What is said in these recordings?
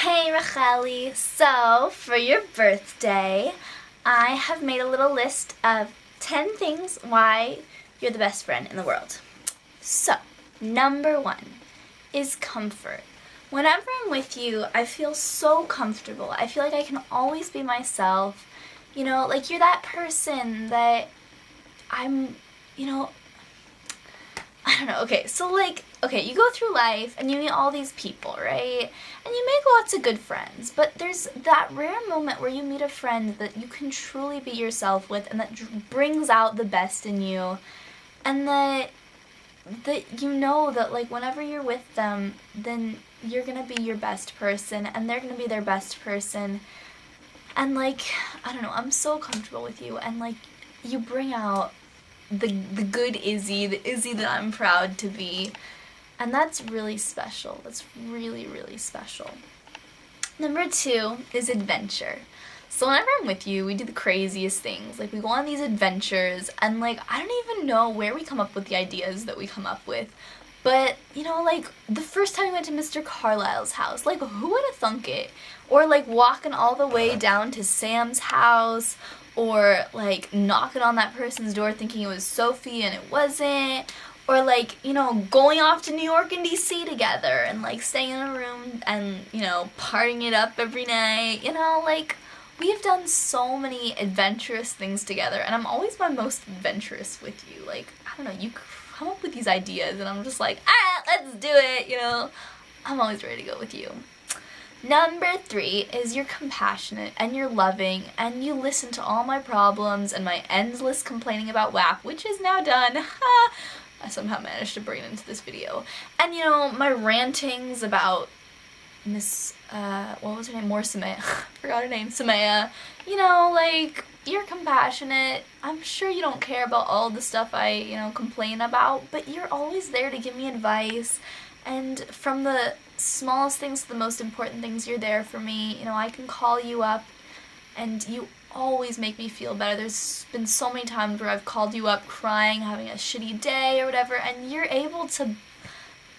Hey Racheli, so for your birthday, I have made a little list of 10 things why you're the best friend in the world. So, number one is comfort. Whenever I'm with you, I feel so comfortable. I feel like I can always be myself. Like you're that person that I'm, you know, I don't know. Okay, you go through life and you meet all these people, right? And you make lots of good friends, but there's that rare moment where you meet a friend that you can truly be yourself with and that brings out the best in you. And that you know that like whenever you're with them, then you're going to be your best person and they're going to be their best person. And like, I don't know, I'm so comfortable with you and like you bring out the good Izzy, the Izzy that I'm proud to be. And that's really special. That's really, really special. Number two is adventure. So whenever I'm with you, we do the craziest things. Like we go on these adventures and like I don't even know where we come up with the ideas that we come up with. But, like the first time we went to Mr. Carlisle's house, like who would have thunk it? Or like walking all the way down to Sam's house, or like knocking on that person's door thinking it was Sophie and it wasn't, or like, going off to New York and DC together and like staying in a room and, partying it up every night, like we have done so many adventurous things together and I'm always my most adventurous with you. Like, I don't know, you come up with these ideas and I'm just like, let's do it, I'm always ready to go with you. Number three is you're compassionate and you're loving and you listen to all my problems and my endless complaining about WAP, which is now done. I somehow managed to bring it into this video. And my rantings about Miss, what was her name? Samaya. Forgot her name. Samaya. Like, you're compassionate. I'm sure you don't care about all the stuff I, complain about, but you're always there to give me advice. And from the smallest things to the most important things, you're there for me. I can call you up and you always make me feel better. There's been so many times where I've called you up crying, having a shitty day or whatever, and you're able to,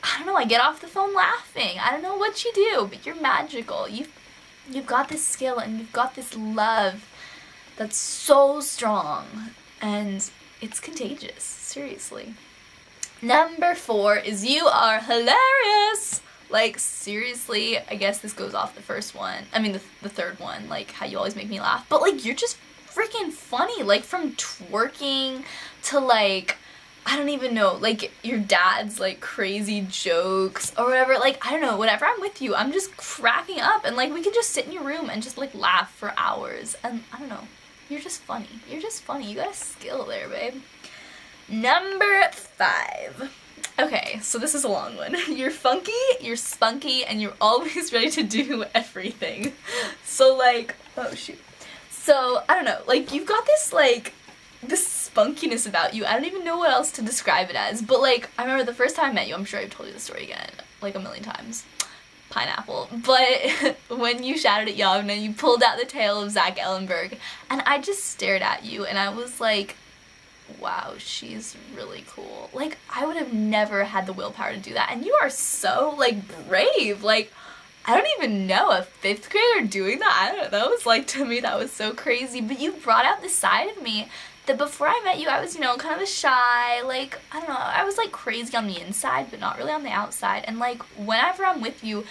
I don't know, I get off the phone laughing. I don't know what you do, but you're magical. You've got this skill and you've got this love that's so strong and it's contagious, seriously. Number four is you are hilarious. Like, seriously, I guess this goes off the first one. I mean, the third one, like, how you always make me laugh. But, like, you're just freaking funny. Like, from twerking to, like, I don't even know, like, your dad's, like, crazy jokes or whatever. Like, I don't know, whenever I'm with you, I'm just cracking up. And, like, we can just sit in your room and just, like, laugh for hours. And, I don't know, you're just funny. You're just funny. You got a skill there, babe. Number five. Okay, so this is a long one. You're funky, you're spunky, and you're always ready to do everything. So, like, oh shoot. So, I don't know, like, you've got this, like, this spunkiness about you. I don't even know what else to describe it as, but, like, I remember the first time I met you, I'm sure I've told you the story again, like, a million times. Pineapple. But when you shouted at Yavna, you pulled out the tail of Zach Ellenberg, and I just stared at you, and I was like, wow, she's really cool. Like, I would have never had the willpower to do that. And you are so, like, brave. Like, I don't even know, a 5th grader doing that? I don't know. That was, like, to me, that was so crazy. But you brought out this side of me that before I met you, I was, kind of a shy, like, I don't know, I was, like, crazy on the inside, but not really on the outside. And, like, whenever I'm with you,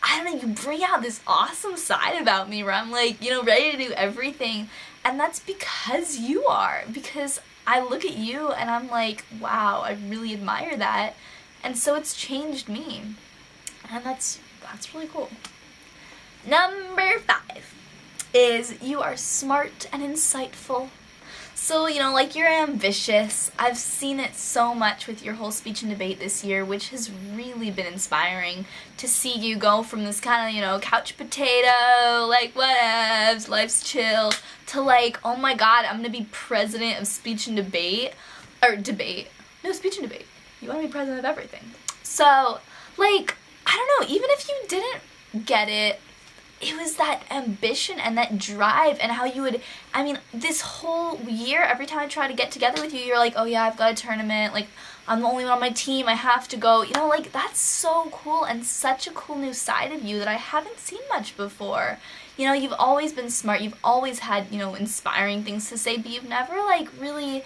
I don't know, you bring out this awesome side about me where I'm, like, ready to do everything. And that's because you are. Because I look at you and I'm like, wow, I really admire that. And so it's changed me. And that's really cool. Number five is you are smart and insightful. So, like, you're ambitious. I've seen it so much with your whole speech and debate this year, which has really been inspiring to see you go from this kind of, couch potato, like, whatevs, life's chill, to, like, oh my god, I'm gonna be president of speech and debate. Or debate. No, speech and debate. You want to be president of everything. So, like, I don't know, even if you didn't get it, it was that ambition and that drive and how you would, I mean, this whole year, every time I try to get together with you, you're like, oh yeah, I've got a tournament, like, I'm the only one on my team, I have to go. You know, like, that's so cool and such a cool new side of you that I haven't seen much before. You know, you've always been smart, you've always had, you know, inspiring things to say, but you've never, like, really,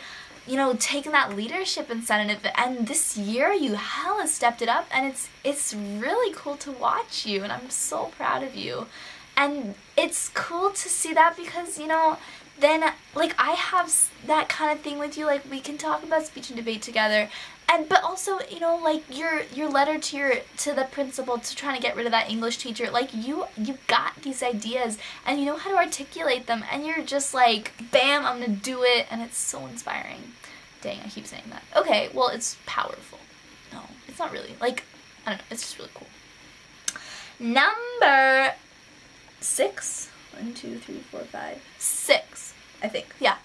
you know, taken that leadership incentive, and this year you hella stepped it up, and it's really cool to watch you, and I'm so proud of you. And it's cool to see that because, you know, then, like, I have that kind of thing with you, like, we can talk about speech and debate together, and, but also, you know, like, your letter to the principal to trying to get rid of that English teacher, like, you got these ideas, and you know how to articulate them, and you're just like, bam, I'm gonna do it, and it's so inspiring. Dang, I keep saying that. Okay, well, it's powerful. No, it's not really. Like, I don't know, it's just really cool. Number 6, 1, 2, 3, 4, 5, 6, I think, yeah,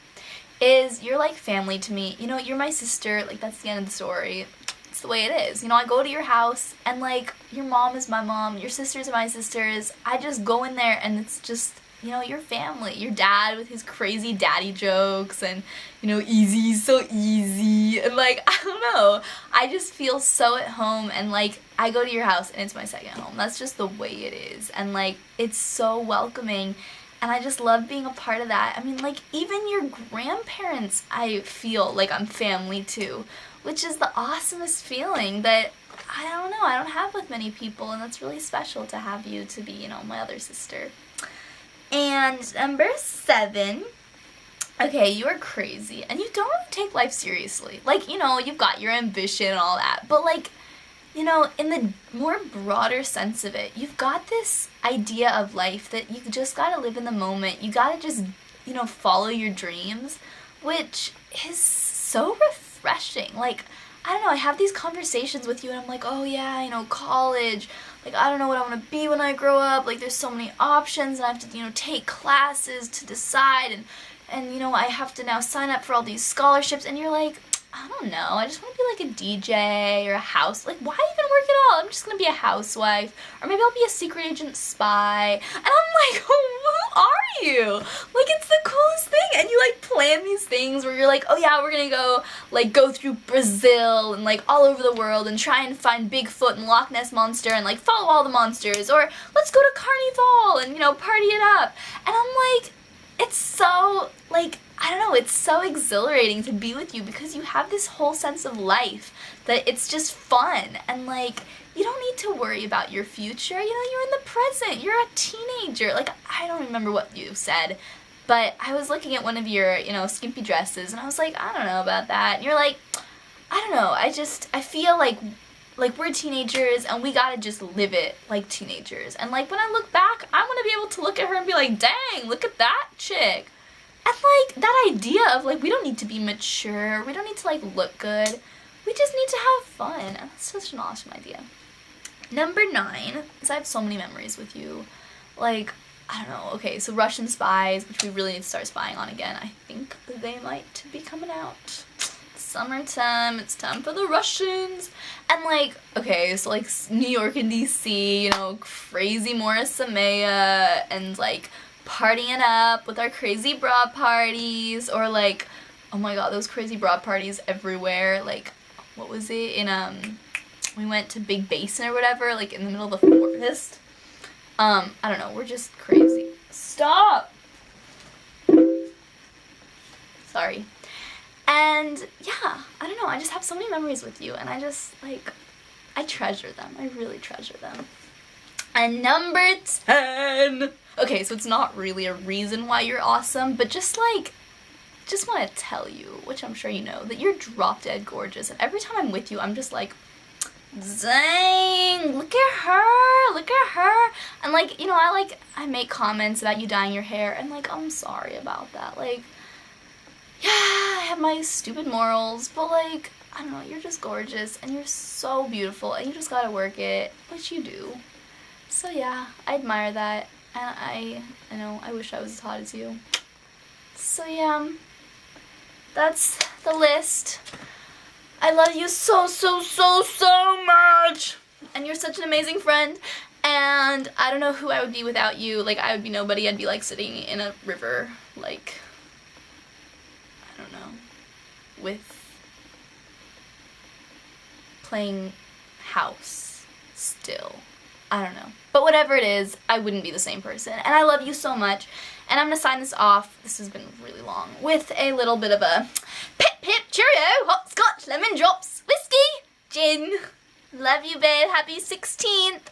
is you're like family to me. You know, you're my sister, like, that's the end of the story. It's the way it is. You know, I go to your house, and, like, your mom is my mom, your sisters are my sisters. I just go in there, and it's just, you know, your family. Your dad with his crazy daddy jokes, and, you know, easy, so easy, and, like, I don't know. I just feel so at home, and, like, I go to your house, and it's my second home. That's just the way it is, and, like, it's so welcoming, and I just love being a part of that. I mean, like, even your grandparents, I feel like I'm family to, which is the awesomest feeling that, I don't know, I don't have with many people, and that's really special to have you to be, you know, my other sister. And number 7, okay, you are crazy, and you don't really take life seriously. Like, you know, you've got your ambition and all that, but, like, you know, in the more broader sense of it, you've got this idea of life that you just gotta live in the moment. You gotta just, you know, follow your dreams, which is so refreshing. Like, I don't know, I have these conversations with you, and I'm like, oh yeah, you know, college, like, I don't know what I want to be when I grow up, like, there's so many options, and I have to, you know, take classes to decide, and you know, I have to now sign up for all these scholarships, and you're like, I don't know, I just want to be like a DJ or a house, like, why even work at all? I'm just gonna be a housewife, or maybe I'll be a secret agent spy, and I'm like, who are you? Like, it's the coolest thing, and you, like, plan these things where you're like, oh yeah, we're gonna go, like, go through Brazil, and, like, all over the world, and try and find Bigfoot and Loch Ness Monster, and, like, follow all the monsters, or let's go to Carnival, and, you know, party it up, and I'm like, it's so, like, I don't know, it's so exhilarating to be with you because you have this whole sense of life that it's just fun, and, like, you don't need to worry about your future, you know, you're in the present, you're a teenager, like, I don't remember what you said, but I was looking at one of your, you know, skimpy dresses, and I was like, I don't know about that, and you're like, I don't know, I feel like we're teenagers, and we gotta just live it like teenagers, and, like, when I look back, I want to be able to look at her and be like, dang, look at that chick. And, like, that idea of, like, we don't need to be mature, we don't need to, like, look good, we just need to have fun, and that's such an awesome idea. Number 9 is I have so many memories with you, like, I don't know, okay, so Russian spies, which we really need to start spying on again, I think they might be coming out. Summertime, it's time for the Russians, and, like, okay, so, like, New York and DC, you know, crazy Morris Samea, and, like, partying up with our crazy bra parties, or, like, oh my god, those crazy bra parties everywhere, like, what was it, in, we went to Big Basin or whatever, like, in the middle of the forest, I don't know, we're just crazy. Stop! Sorry. And, yeah, I don't know, I just have so many memories with you, and I just, like, I treasure them, I really treasure them. And number 10! Okay, so it's not really a reason why you're awesome, but just, like, just want to tell you, which I'm sure you know, that you're drop dead gorgeous, and every time I'm with you, I'm just like, dang, look at her, and, like, you know, I make comments about you dyeing your hair, and, like, I'm sorry about that, like, yeah, I have my stupid morals, but, like, I don't know, you're just gorgeous, and you're so beautiful, and you just gotta work it, which you do. So yeah, I admire that, and I know, I wish I was as hot as you. So yeah, that's the list. I love you so much, and you're such an amazing friend, and I don't know who I would be without you. Like, I would be nobody. I'd be, like, sitting in a river, like, I don't know, with playing house still. I don't know. But whatever it is, I wouldn't be the same person. And I love you so much. And I'm going to sign this off, this has been really long, with a little bit of a pip pip cheerio, hopscotch, lemon drops, whiskey, gin. Love you, babe. Happy 16th.